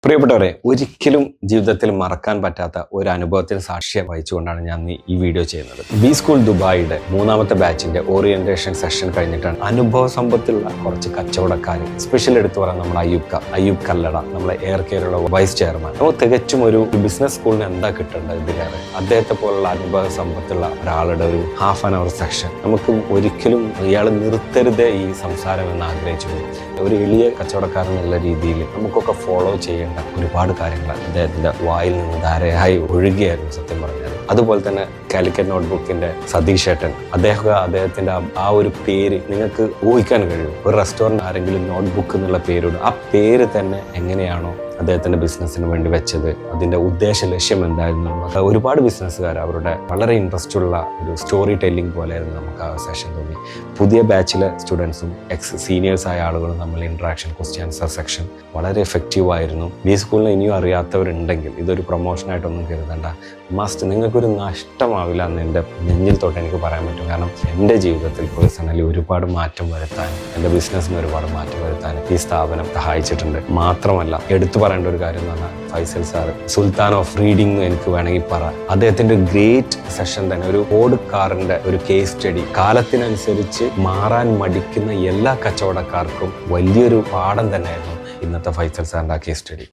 പ്രിയപ്പെട്ടവരെ, ഒരിക്കലും ജീവിതത്തിൽ മറക്കാൻ പറ്റാത്ത ഒരു അനുഭവത്തിന് സാക്ഷ്യം വഹിച്ചുകൊണ്ടാണ് ഞാൻ ഈ വീഡിയോ ചെയ്യുന്നത്. ബി സ്കൂൾ ദുബായിയുടെ 3ാമത്തെ ബാച്ചിന്റെ ഓറിയന്റേഷൻ സെഷൻ കഴിഞ്ഞിട്ടാണ് അനുഭവ സമ്പത്തുള്ള കുറച്ച് കച്ചവടക്കാർ, സ്പെഷ്യൽ എടുത്തു പറയാൻ നമ്മൾ അയ്യൂബ് കല്ലട, നമ്മളെ എയർ കെയറുള്ള വൈസ് ചെയർമാൻ. നമുക്ക് തികച്ചും ഒരു ബിസിനസ് സ്കൂളിന് എന്താ കിട്ടേണ്ടത് ഇതിലേറെ അദ്ദേഹത്തെ പോലുള്ള അനുഭവ സമ്പത്തുള്ള ഒരാളുടെ ഒരു ഹാഫ് ആൻ അവർ സെഷൻ നമുക്ക് ഒരിക്കലും ഇയാൾ നിർത്തരുതേ ഈ സംസാരം എന്ന് ആഗ്രഹിച്ചു. ഒരു എളിയ കച്ചവടക്കാരൻ എന്നുള്ള രീതിയിൽ നമുക്കൊക്കെ ഫോളോ ചെയ്യേണ്ട ഒരുപാട് കാര്യങ്ങൾ അദ്ദേഹത്തിന്റെ വായിൽ നിന്ന് ധാരയായി ഒഴുകിയായിരുന്നു സത്യം പറഞ്ഞാൽ. അതുപോലെ തന്നെ കാലിക്കറ്റ് നോട്ട്ബുക്കിന്റെ സതീഷ് ഏട്ടൻ, അദ്ദേഹത്തിന്റെ ആ ഒരു പേര് നിങ്ങൾക്ക് ഊഹിക്കാൻ കഴിയും. ഒരു റെസ്റ്റോറൻറ്റ് ആരെങ്കിലും നോട്ട്ബുക്ക് എന്നുള്ള പേരോട് ആ പേര് തന്നെ എങ്ങനെയാണോ അദ്ദേഹത്തിന്റെ ബിസിനസ്സിന് വേണ്ടി വെച്ചത്, അതിന്റെ ഉദ്ദേശ ലക്ഷ്യം എന്തായിരുന്നു. ഒരുപാട് ബിസിനസ്സുകാർ അവരുടെ വളരെ ഇൻട്രസ്റ്റ് ഉള്ള ഒരു സ്റ്റോറി ടെല്ലിംഗ് പോലെയായിരുന്നു നമുക്ക് ആ സെഷൻ തോന്നി. പുതിയ ബാച്ചിലെ സ്റ്റുഡൻസും സീനിയേഴ്സ് ആയ ആളുകളും നമ്മൾ ഇന്ററാക്ഷൻ, ക്വസ്റ്റ്യൻ ആൻസർ സെക്ഷൻ വളരെ എഫക്റ്റീവ് ആയിരുന്നു. ബി സ്കൂളിനെ ഇനിയും അറിയാത്തവരുണ്ടെങ്കിൽ ഇതൊരു പ്രൊമോഷനായിട്ടൊന്നും കരുതണ്ട, മസ്റ്റ്. നിങ്ങൾക്കൊരു നഷ്ടമാവില്ല എന്ന് എൻ്റെ നെഞ്ഞിൽ തൊട്ട് എനിക്ക് പറയാൻ പറ്റും. കാരണം എൻ്റെ ജീവിതത്തിൽ പേഴ്സണലി ഒരുപാട് മാറ്റം വരുത്താൻ, എൻ്റെ ബിസിനസ്സിന് ഒരുപാട് മാറ്റം വരുത്താൻ ഈ സ്ഥാപനം സഹായിച്ചിട്ടുണ്ട്. മാത്രമല്ല എടുത്തു പറയേണ്ട ഒരു കാര്യം എന്ന് പറഞ്ഞാൽ Faisal sir, Sultan of reading എനിക്ക് വേണമെങ്കിൽ പറയാം. അദ്ദേഹത്തിന്റെ ഗ്രേറ്റ് സെഷൻ തന്നെ, ഒരു ഓട് കാറിന്റെ ഒരു കേസ് സ്റ്റഡി, കാലത്തിനനുസരിച്ച് മാറാൻ മടിക്കുന്ന എല്ലാ കച്ചവടക്കാർക്കും വലിയൊരു പാഠം തന്നെയായിരുന്നു ഇന്നത്തെ ഫൈസൽ സാറിന്റെ ആ കേസ് സ്റ്റഡി.